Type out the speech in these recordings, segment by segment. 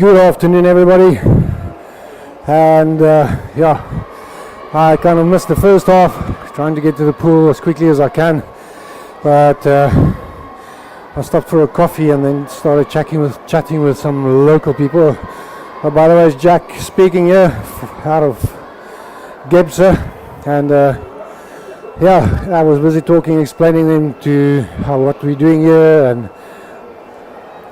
Good afternoon, everybody. And yeah, I kind of missed the first half, trying to get to the pool as quickly as I can, but I stopped for a coffee and then started chatting with some local people. By the way, it's Jack speaking here out of GEBZE, and yeah, I was busy explaining them to what we're doing here, and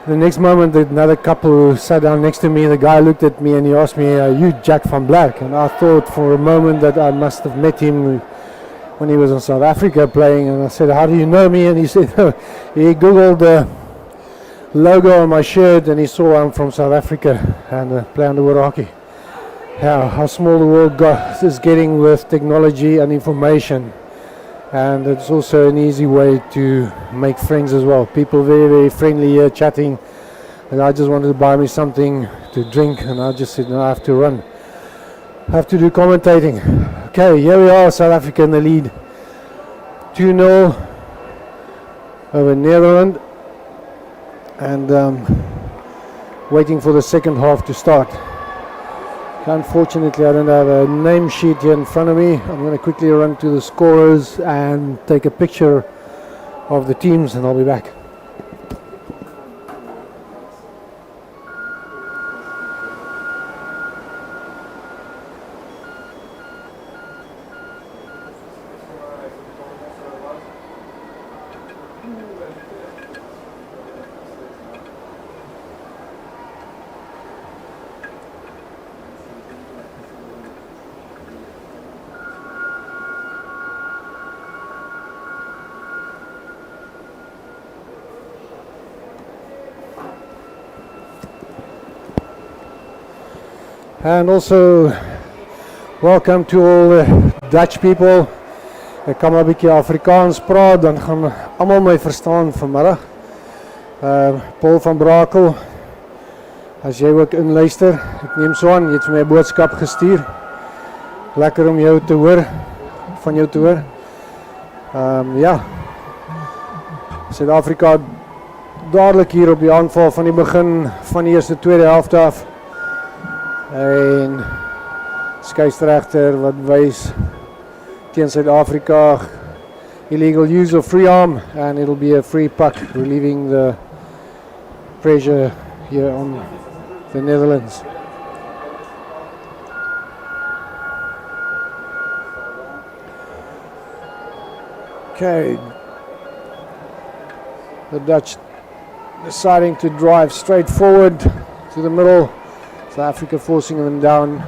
the next moment, another couple who sat down next to me, the guy looked at me and he asked me, "Are you Jack van Black?" And I thought for a moment that I must have met him when he was in South Africa playing. And I said, "How do you know me?" And he said, he googled the logo on my shirt and he saw I'm from South Africa and play underwater hockey. how small the world is getting with technology and information. And it's also an easy way to make friends as well. People very, very friendly here chatting. And I just wanted to buy me something to drink, and I just said, no, I have to run. I have to do commentating. Okay, here we are, South Africa in the lead. 2-0 over Netherlands. And waiting for the second half to start. Unfortunately, I don't have a name sheet here in front of me. I'm going to quickly run to the scorers and take a picture of the teams, and I'll be back. And also welcome to all the Dutch people. Ek kan maar 'n bietjie Afrikaans praat, dan gaan almal my verstaan vanmiddag. Paul van Brakel, as jy ook inluister, ek neem so aan, jy het vir my 'n boodskap gestuur. Lekker om jou te hoor, van jou te hoor. Ja, Suid-Afrika dadelik hier op die aanval van die begin van die eerste tweede helft af. En skeieregter wat wys teen Suid-Afrika illegal use of free arm, and it'll be a free puck, relieving the pressure here on the Netherlands. Okay, the Dutch deciding to drive straight forward to the middle. South Africa forcing them down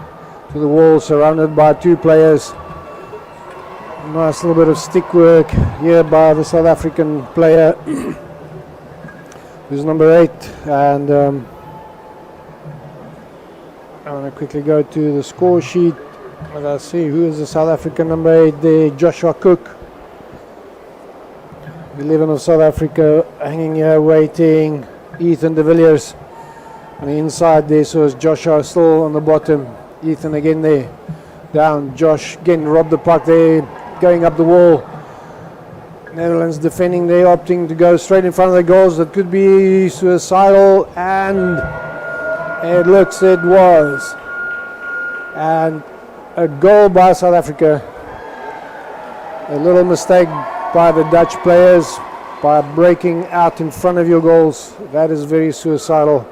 to the wall, surrounded by two players. Nice little bit of stick work here by the South African player, who's number 8. And I'm going to quickly go to the score sheet. Let's see who is the South African number 8 there. Joshua Cook. 11 of South Africa hanging here waiting. Ethan de Villiers on the inside there, so is Joshua still on the bottom. Ethan again there, down. Josh again robbed the puck there, going up the wall. Netherlands defending there, opting to go straight in front of the goals. That could be suicidal, and it looks it was. And a goal by South Africa. A little mistake by the Dutch players by breaking out in front of your goals. That is very suicidal.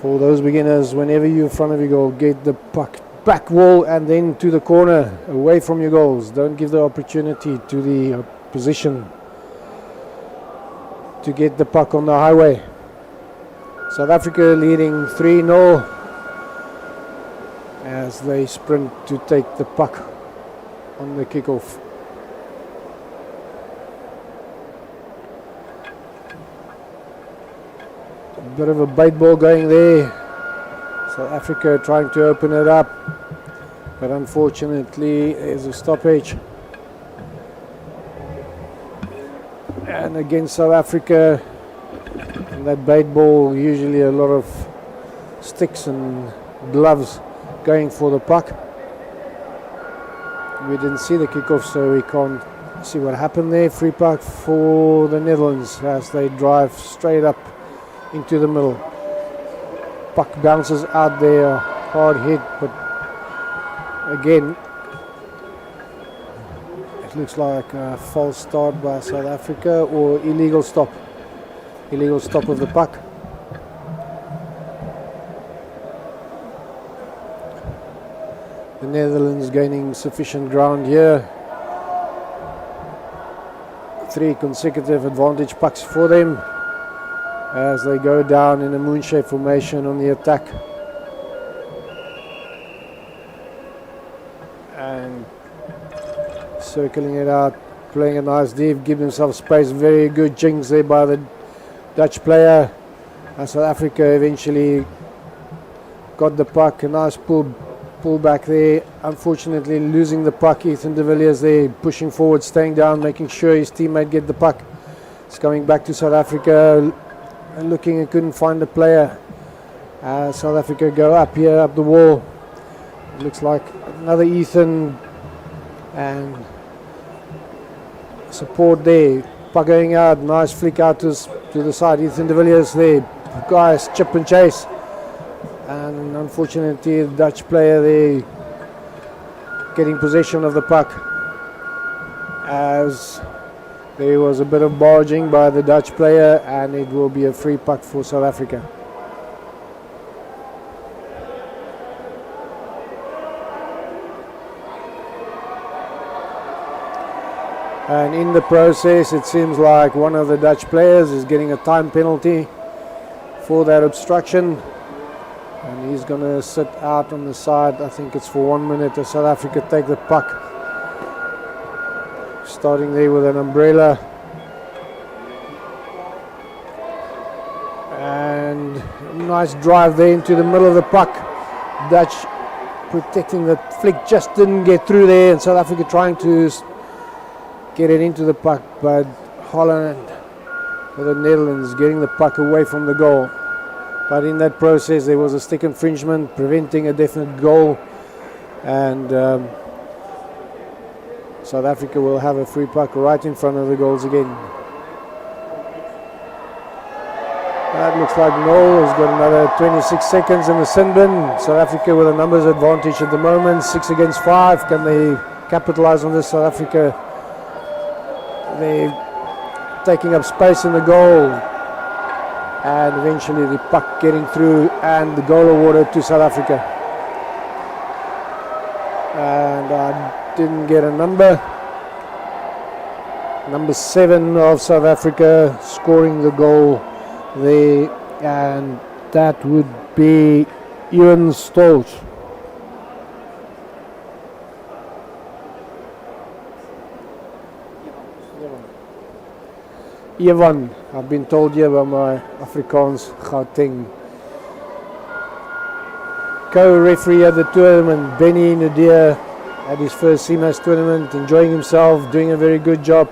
For those beginners, whenever you're in front of your goal, get the puck back wall and then to the corner, away from your goals. Don't give the opportunity to the opposition to get the puck on the highway. South Africa leading 3-0 as they sprint to take the puck on the kickoff. Bit of a bait ball going there. South Africa trying to open it up, but unfortunately there's a stoppage. And against South Africa, and that bait ball, usually a lot of sticks and gloves going for the puck. We didn't see the kickoff, so we can't see what happened there. Free puck for the Netherlands as they drive straight up into the middle. Puck bounces out there, hard hit, but again it looks like a false start by South Africa or illegal stop of the puck. The Netherlands gaining sufficient ground here. 3 consecutive advantage pucks for them as they go down in a moon-shape formation on the attack. And circling it out, playing a nice deep, give themselves space. Very good jinx there by the Dutch player. And South Africa eventually got the puck. A nice pull pull back there. Unfortunately, losing the puck. Ethan de Villiers there, pushing forward, staying down, making sure his teammate get the puck. It's coming back to South Africa, looking and couldn't find a player. South Africa go up here, up the wall. It looks like another Ethan and support there. Puck going out, nice flick out to the side. Ethan de Villiers there, guys chip and chase. And unfortunately, the Dutch player there getting possession of the puck, as there was a bit of barging by the Dutch player, and it will be a free puck for South Africa. And in the process, it seems like one of the Dutch players is getting a time penalty for that obstruction. And he's going to sit out on the side. I think it's for 1 minute as South Africa take the puck. Starting there with an umbrella. And nice drive there into the middle of the puck. Dutch protecting the flick, just didn't get through there. And South Africa trying to get it into the puck. But Holland, with the Netherlands, getting the puck away from the goal. But in that process, there was a stick infringement preventing a definite goal, and South Africa will have a free puck right in front of the goals again. That looks like Noel has got another 26 seconds in the sin bin. South Africa with a numbers advantage at the moment, 6 against 5. Can they capitalize on this? South Africa, they're taking up space in the goal. And eventually the puck getting through and the goal awarded to South Africa. And I didn't get a number. Number 7 of South Africa scoring the goal there, and that would be Ian Stolz. Ivan, I've been told here by my Afrikaans Gauteng. Co-referee at the tournament, Benny Nadir, at his first CMAS tournament, enjoying himself, doing a very good job,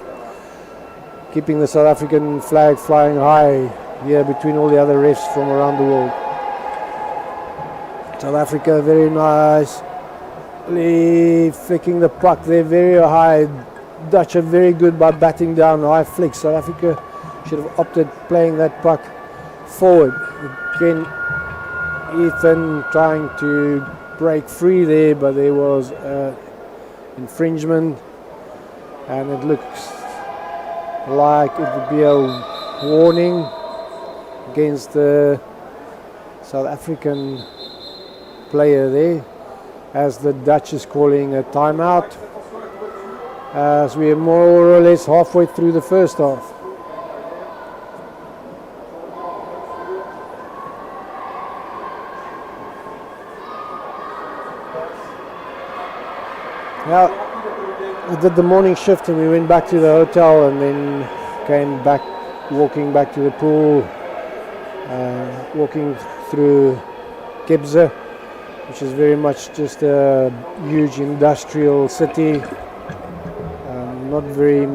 keeping the South African flag flying high here between all the other refs from around the world. South Africa very nicely flicking the puck there very high. Dutch are very good by batting down high flicks. South Africa should have opted playing that puck forward. Again, Ethan trying to break free there, but there was infringement, and it looks like it would be a warning against the South African player there, as the Dutch is calling a timeout, as we are more or less halfway through the first half. Now, I did the morning shift and we went back to the hotel and then came back, walking back to the pool, walking through GEBZE, which is very much just a huge industrial city. Not very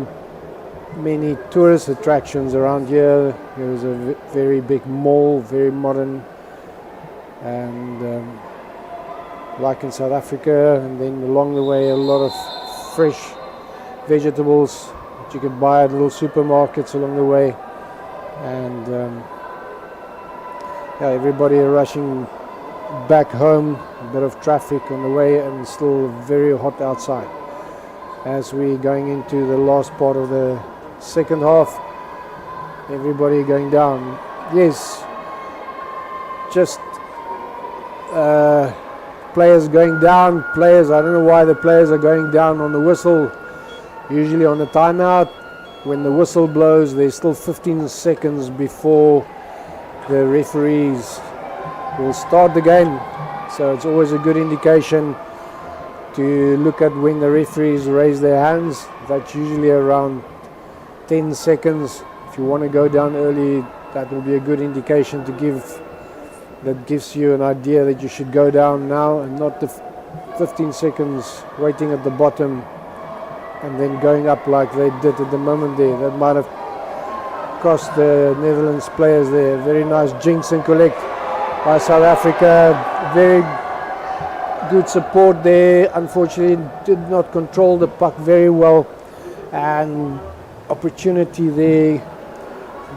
many tourist attractions around here. There was a very big mall, very modern, and like in South Africa. And then along the way, a lot of fresh vegetables that you could buy at little supermarkets along the way. And yeah, everybody rushing back home. A bit of traffic on the way, and still very hot outside. As we're going into the last part of the second half, everybody going down. Yes, just players going down. Players, I don't know why the players are going down on the whistle. Usually on the timeout, when the whistle blows, there's still 15 seconds before the referees will start the game. So it's always a good indication to look at when the referees raise their hands. That's usually around 10 seconds. If you want to go down early, that will be a good indication to give, that gives you an idea that you should go down now and not 15 seconds waiting at the bottom and then going up like they did at the moment there. That might have cost the Netherlands players there. Very nice jinx and collect by South Africa. Very good support there. Unfortunately did not control the puck very well, and opportunity there.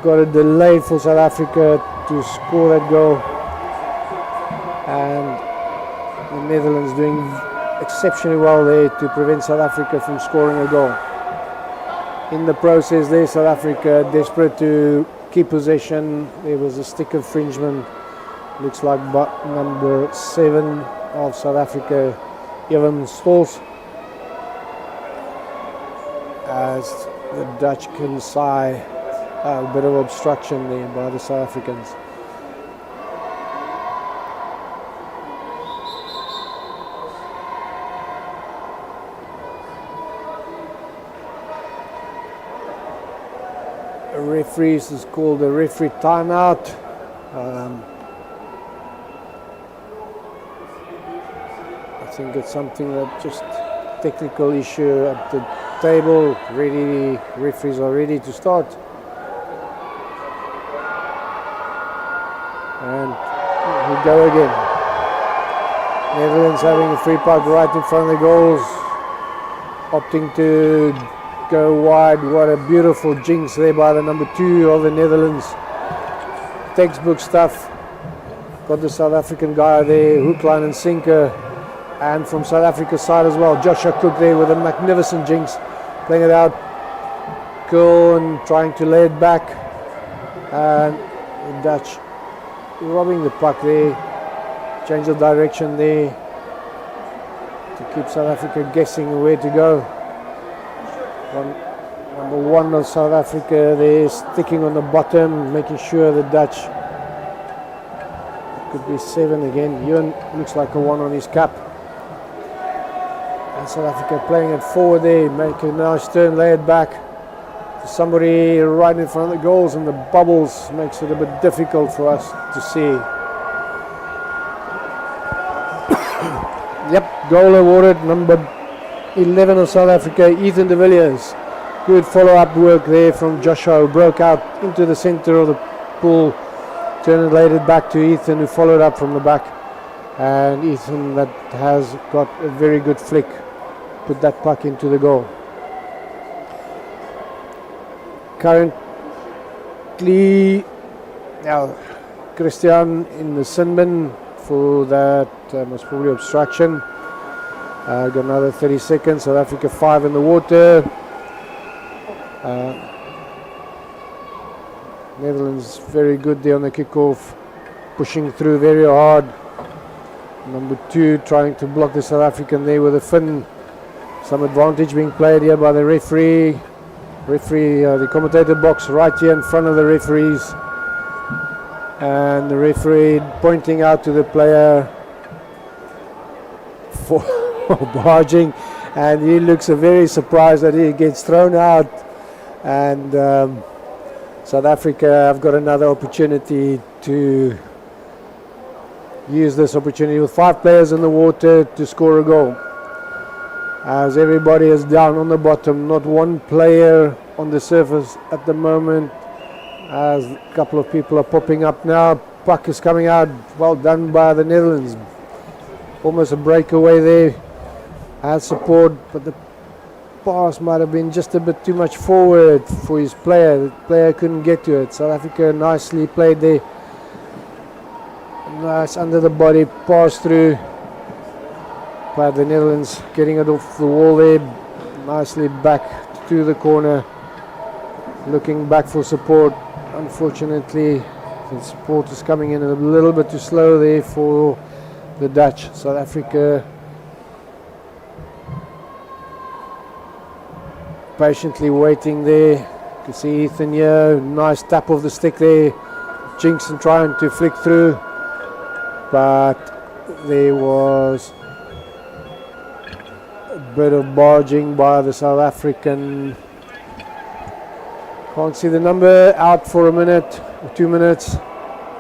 Got a delay for South Africa to score that goal, and the Netherlands doing exceptionally well there to prevent South Africa from scoring a goal. In the process there, South Africa desperate to keep possession. There was a stick infringement. Looks like number 7 of South Africa, Evan Stolz, as the Dutch can sigh a bit of obstruction there by the South Africans. A referee is called a referee timeout. I think it's something that just technical issue at the table. Ready, referees are ready to start. And we go again. Netherlands having a free puck right in front of the goals, opting to go wide. What a beautiful jinx there by the number 2 of the Netherlands. Textbook stuff. Got the South African guy there, hook, line and sinker. And from South Africa's side as well, Joshua Cook there with a magnificent jinx, playing it out. Cool, and trying to lay it back. And the Dutch robbing the puck there. Change of direction there to keep South Africa guessing where to go. Number 1 of South Africa there, sticking on the bottom, making sure the Dutch, could be 7 again. Ewan looks like a 1 on his cap. And South Africa playing it forward there, make a nice turn, lay it back to somebody right in front of the goals, and the bubbles makes it a bit difficult for us to see. Yep, goal awarded, number 11 of South Africa, Ethan de Villiers. Good follow-up work there from Joshua, who broke out into the center of the pool, turned and laid it back to Ethan, who followed up from the back. And Ethan, that has got a very good flick, put that puck into the goal. Currently, now Christian in the sin bin for that most probably obstruction. Got another 30 seconds. South Africa 5 in the water. Netherlands very good there on the kickoff, pushing through very hard. Number 2 trying to block the South African there with a fin. Some advantage being played here by the referee. The commentator box right here in front of the referees. And the referee pointing out to the player for barging. And he looks very surprised that he gets thrown out. And South Africa have got another opportunity to use this opportunity with 5 players in the water to score a goal. As everybody is down on the bottom, not one player on the surface at the moment, as a couple of people are popping up now. Puck is coming out, well done by the Netherlands. Almost a breakaway there, has support, but the pass might have been just a bit too much forward for his player. The player couldn't get to it. South Africa nicely played there. Nice under the body pass through by the Netherlands, getting it off the wall there, nicely back to the corner, looking back for support. Unfortunately, the support is coming in a little bit too slow there for the Dutch. South Africa patiently waiting there. You can see Ethan here, nice tap of the stick there, jinx and trying to flick through, but there was a bit of barging by the South African. Can't see the number, out for a minute or 2 minutes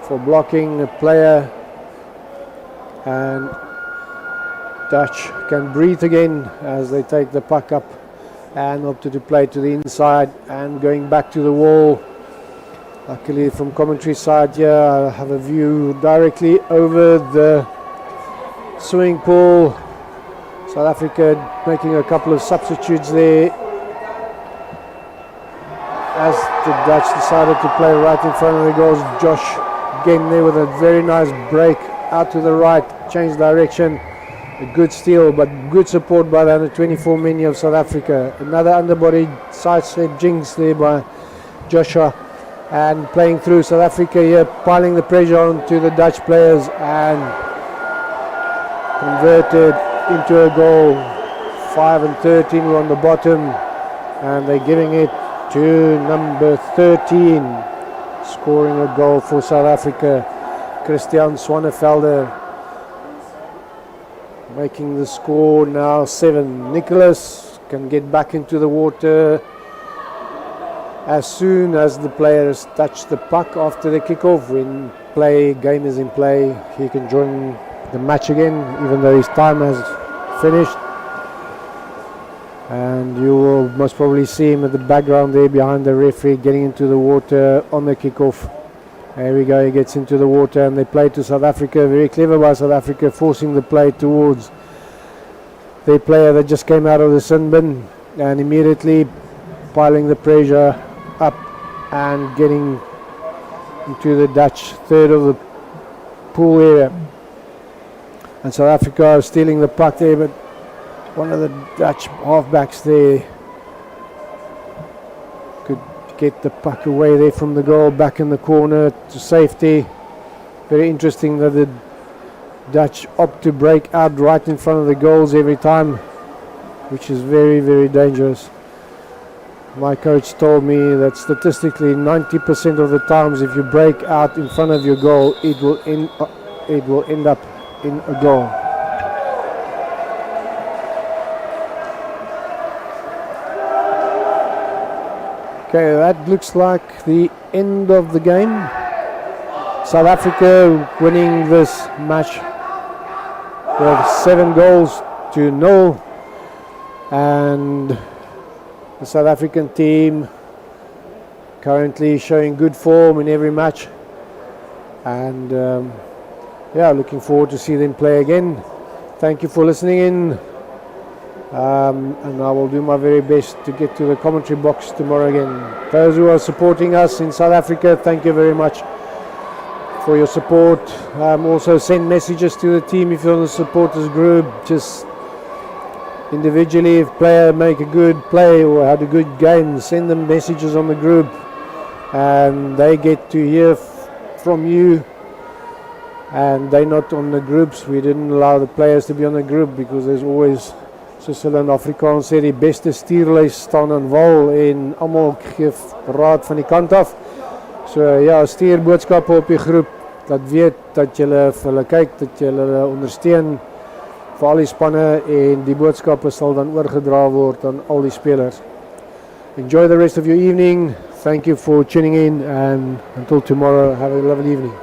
for blocking a player. And Dutch can breathe again as they take the puck up and opted to play to the inside and going back to the wall. Luckily from commentary side here, I have a view directly over the swimming pool. South Africa making a couple of substitutes there as the Dutch decided to play right in front of the goals. Josh again there with a very nice break out to the right, changed direction. A good steal, but good support by the under 24 men of South Africa. Another underbody sidestep jinx there by Joshua, and playing through South Africa here, piling the pressure onto the Dutch players and converted into a goal. 5 and 13 were on the bottom, and they're giving it to number 13, scoring a goal for South Africa. Christian Swanevelder making the score now 7. Nicholas can get back into the water as soon as the players touch the puck after the kickoff. When game is in play, he can join the match again, even though his time has finished. And you will most probably see him at the background there behind the referee getting into the water on the kickoff. There we go, he gets into the water and they play to South Africa. Very clever by South Africa, forcing the play towards their player that just came out of the sin bin and immediately piling the pressure up and getting into the Dutch third of the pool area. And South Africa is stealing the puck there, but one of the Dutch halfbacks there could get the puck away there from the goal, back in the corner to safety. Very interesting that the Dutch opt to break out right in front of the goals every time, which is very, very dangerous. My coach told me that statistically 90% of the times if you break out in front of your goal, it will end up in a goal. Okay, that looks like the end of the game. South Africa winning this match with 7-0, and the South African team currently showing good form in every match, and looking forward to see them play again. Thank you for listening in, and I will do my very best to get to the commentary box tomorrow again. Those who are supporting us in South Africa, thank you very much for your support. Also send messages to the team if you're on the supporters group. Just individually, if player make a good play or had a good game, send them messages on the group and they get to hear from you, and they're not on the groups. We didn't allow the players to be on the group because there's always, soos hulle in Afrikaans sê, die beste stuurlys staan in wal en almal gee raad van die kant af. So ja, stuur boodskappe op die groep, dat weet dat julle vir hulle kyk, dat julle hulle ondersteun vir al die spanne, en die boodskappe sal dan oorgedra word aan al die spelers. Enjoy the rest of your evening. Thank you for tuning in, and until tomorrow, have a lovely evening.